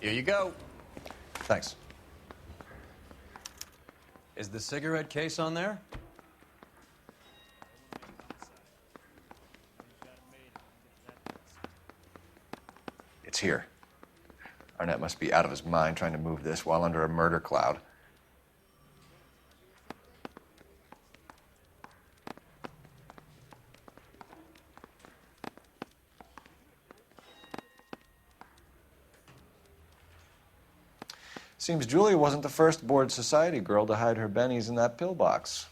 Here you go. Thanks. Is the cigarette case on there? It's here. Arnett must be out of his mind trying to move this while under a murder cloud. Seems Julia wasn't the first bored society girl to hide her bennies in that pillbox.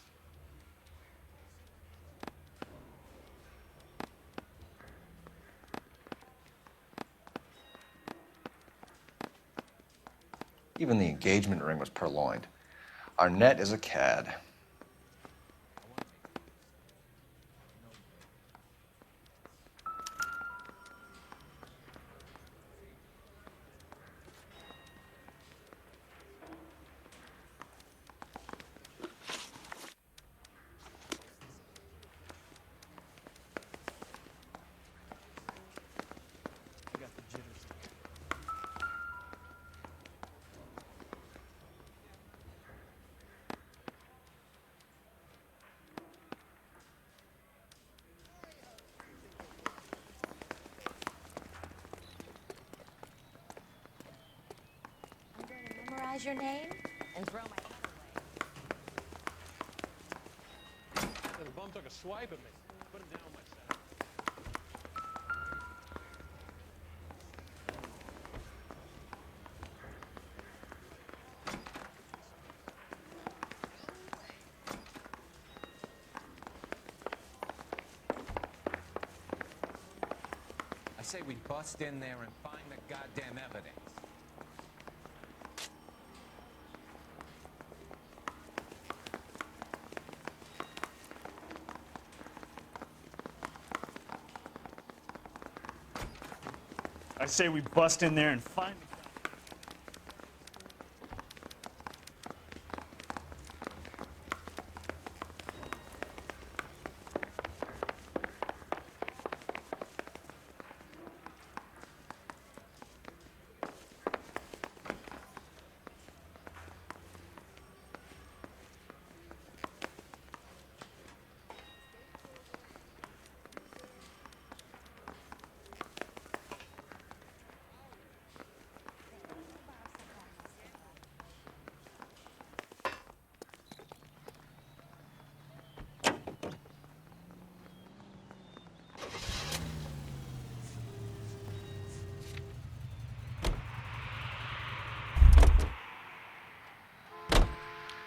Even the engagement ring was purloined. Arnett is a cad. Your name and throw my gun away. The bum took a swipe at me. Put him down myself. I say we bust in there and find the goddamn evidence. I say we bust in there and find the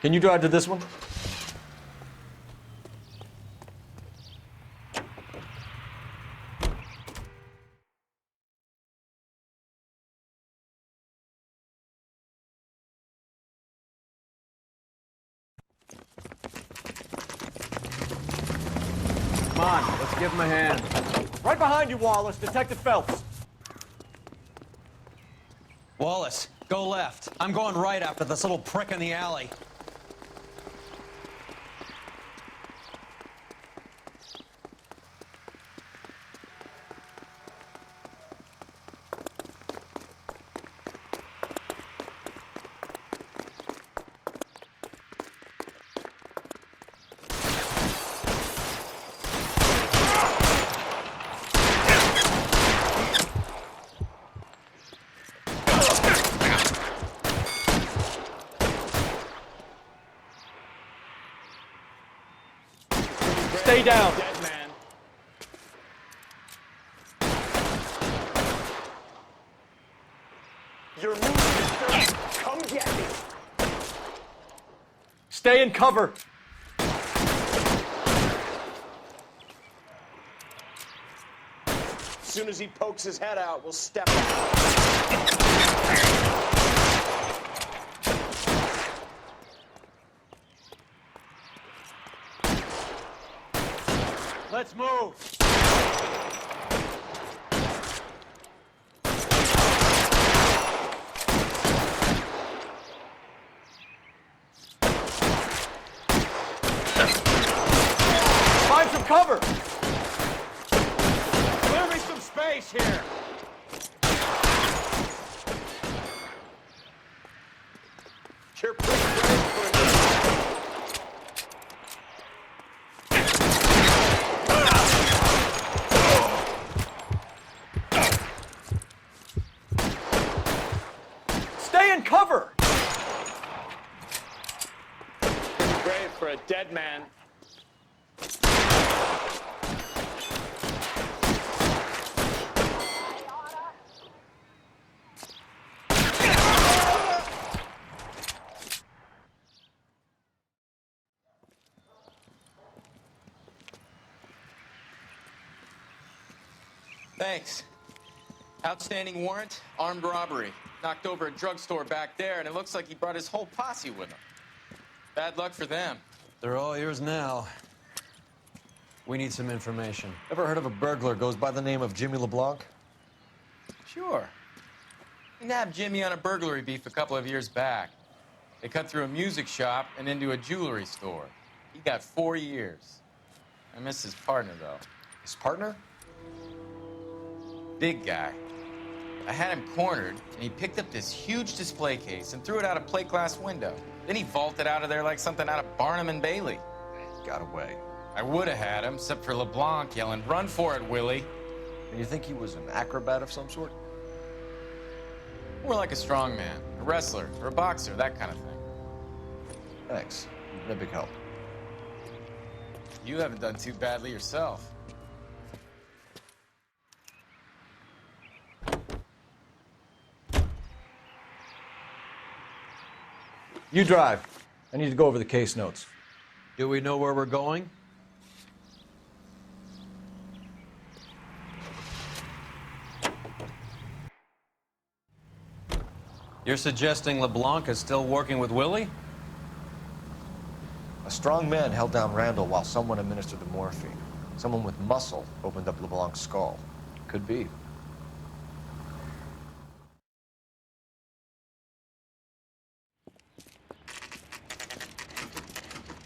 Can you drive to this one? Come on, let's give him a hand. Right behind you, Wallace. Detective Phelps. Wallace, go left. I'm going right after this little prick in the alley. Stay down. Dead man. You're moving, mister. Come get me. Stay in cover. As soon as he pokes his head out, we'll step out. Let's move. Find some cover. Clear me some space here. Dead man. Thanks. Outstanding warrant, armed robbery. Knocked over a drugstore back there, and it looks like he brought his whole posse with him. Bad luck for them. They're all yours now. We need some information. Ever heard of a burglar goes by the name of Jimmy LeBlanc? Sure. We nabbed Jimmy on a burglary beef a couple of years back. They cut through a music shop and into a jewelry store. He got 4 years. I miss his partner, though. His partner? Big guy. I had him cornered, and he picked up this huge display case and threw it out a plate glass window. Then he vaulted out of there like something out of Barnum and Bailey. Got away. I would have had him, except for LeBlanc yelling, "Run for it, Willie!" And you think he was an acrobat of some sort? More like a strongman, a wrestler, or a boxer, that kind of thing. Thanks. You've been a big help. You haven't done too badly yourself. You drive. I need to go over the case notes. Do we know where we're going? You're suggesting LeBlanc is still working with Willie? A strong man held down Randall while someone administered the morphine. Someone with muscle opened up LeBlanc's skull. Could be.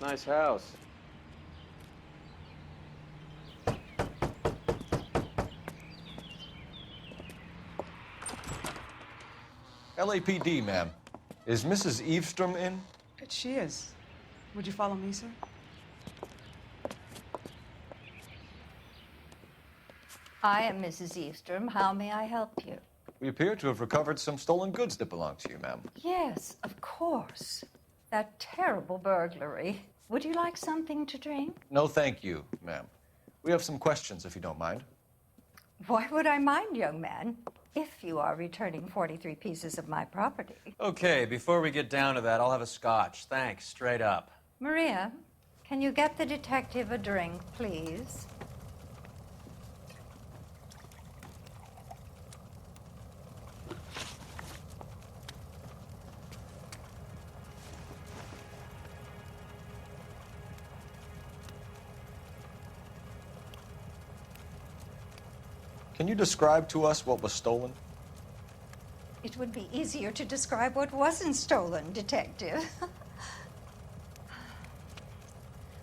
Nice house. LAPD, ma'am. Is Mrs. Eavestrom in? She is. Would you follow me, sir? I am Mrs. Eastrom. How may I help you? We appear to have recovered some stolen goods that belong to you, ma'am. Yes, of course. That terrible burglary. Would you like something to drink? No, thank you, ma'am. We have some questions, if you don't mind. Why would I mind, young man, if you are returning 43 pieces of my property? Okay, before we get down to that, I'll have a scotch. Thanks, straight up. Maria, can you get the detective a drink, please? Can you describe to us what was stolen? It would be easier to describe what wasn't stolen, Detective.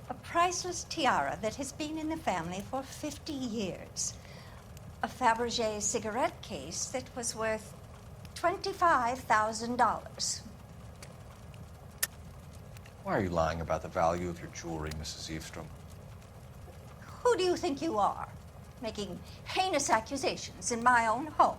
A priceless tiara that has been in the family for 50 years. A Fabergé cigarette case that was worth $25,000. Why are you lying about the value of your jewelry, Mrs. Eavestrom? Who do you think you are, making heinous accusations in my own home?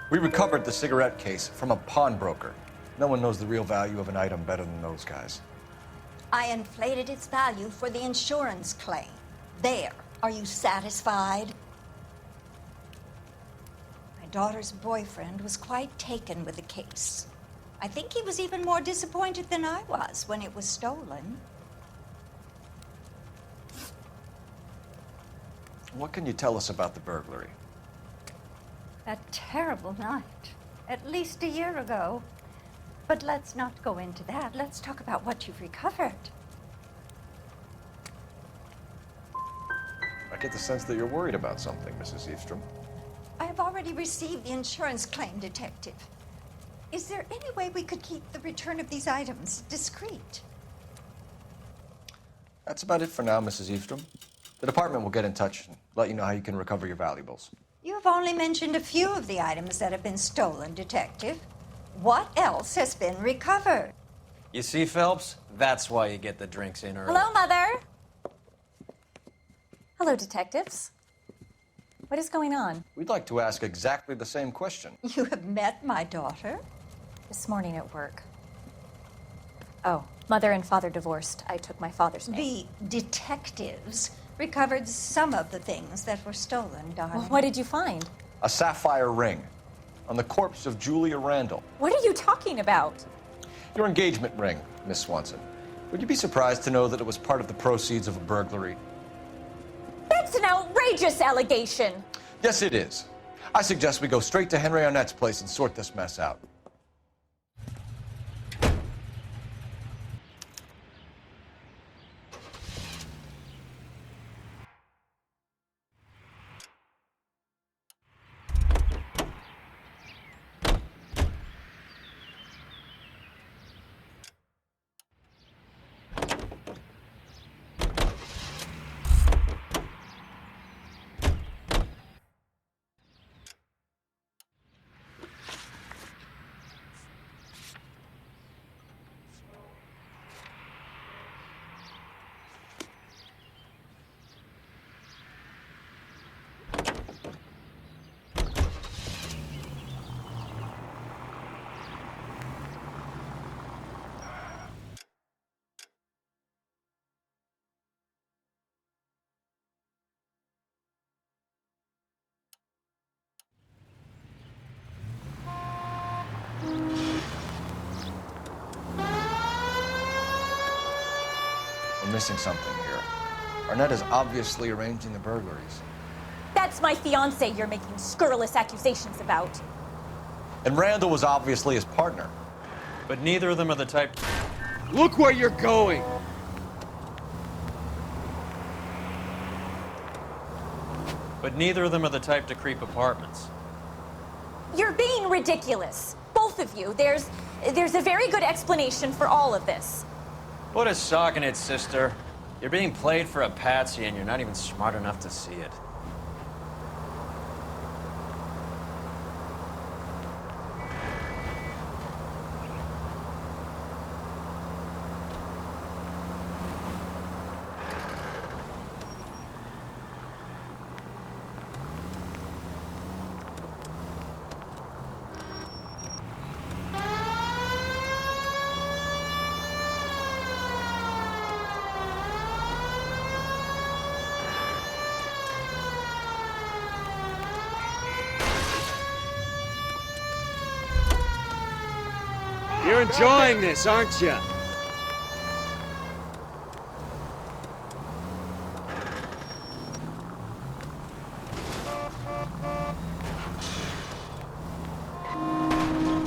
We recovered the cigarette case from a pawnbroker. No one knows the real value of an item better than those guys. I inflated its value for the insurance claim. There. Are you satisfied? My daughter's boyfriend was quite taken with the case. I think he was even more disappointed than I was when it was stolen. What can you tell us about the burglary? That terrible night, at least a year ago. But let's not go into that. Let's talk about what you've recovered. I get the sense that you're worried about something, Mrs. Eavestrom. I have already received the insurance claim, Detective. Is there any way we could keep the return of these items discreet? That's about it for now, Mrs. Eavestrom. The department will get in touch and let you know how you can recover your valuables. You have only mentioned a few of the items that have been stolen, Detective. What else has been recovered? You see, Phelps? That's why you get the drinks in early. Hello, Mother. Hello, detectives. What is going on? We'd like to ask exactly the same question. You have met my daughter? This morning at work. Oh, mother and father divorced. I took my father's name. The detectives recovered some of the things that were stolen, darling. Well, what did you find? A sapphire ring on the corpse of Julia Randall. What are you talking about? Your engagement ring, Miss Swanson. Would you be surprised to know that it was part of the proceeds of a burglary? That's an outrageous allegation. Yes, it is. I suggest we go straight to Henry Arnett's place and sort this mess out. We're missing something here. Arnett is obviously arranging the burglaries. That's my fiance you're making scurrilous accusations about. And Randall was obviously his partner. But neither of them are the type... Look where you're going! But neither of them are the type to creep apartments. You're being ridiculous. Both of you. There's a very good explanation for all of this. Put a sock in it, sister. You're being played for a patsy and you're not even smart enough to see it. You're enjoying this, aren't you?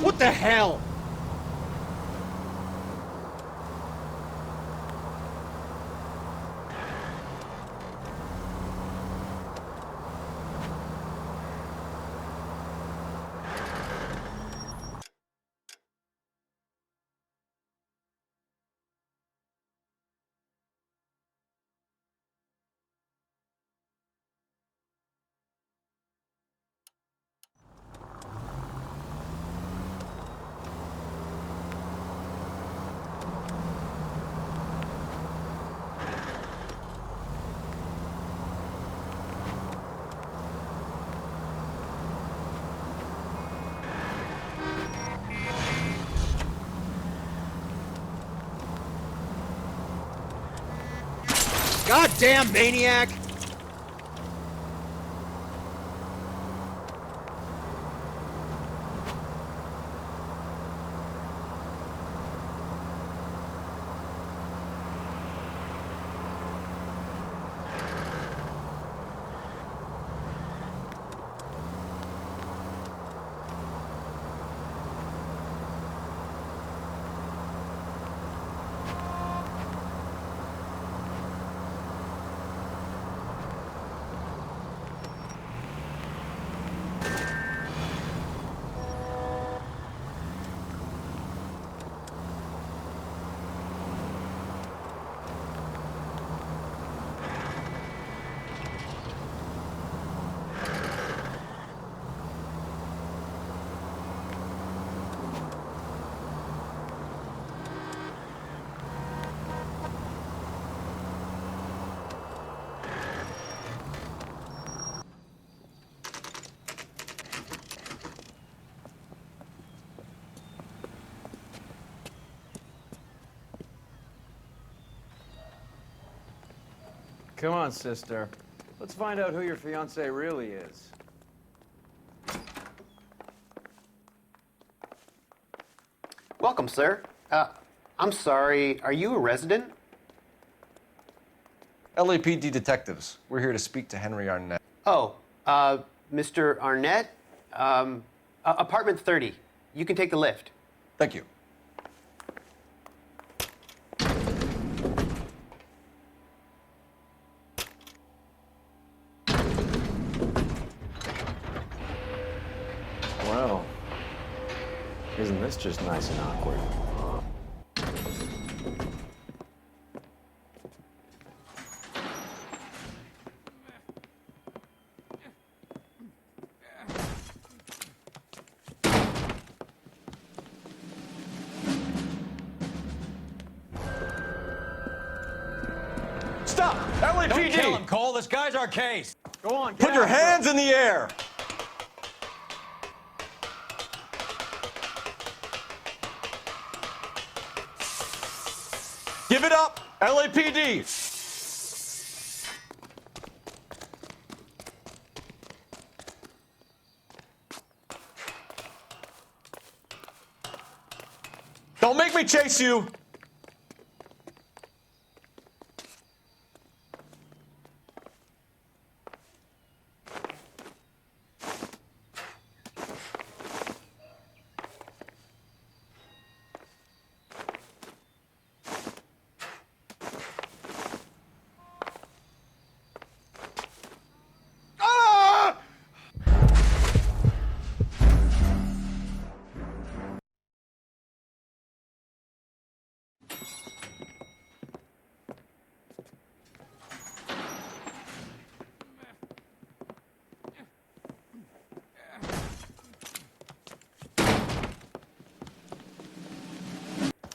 What the hell? Goddamn maniac! Come on, sister. Let's find out who your fiancé really is. Welcome, sir. I'm sorry, are you a resident? LAPD detectives. We're here to speak to Henry Arnett. Oh, Mr. Arnett? Apartment 30. You can take the lift. Thank you. Well, isn't this just nice and awkward? Stop! LAPD! Don't kill him, Cole. This guy's our case. Go on, Put your hands in the air! Give it up, LAPD! Don't make me chase you!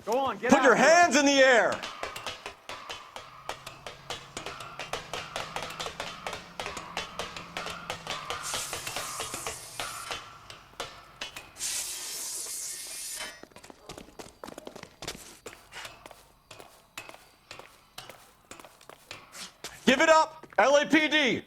Go on, get Put your hands in the air! Give it up, LAPD!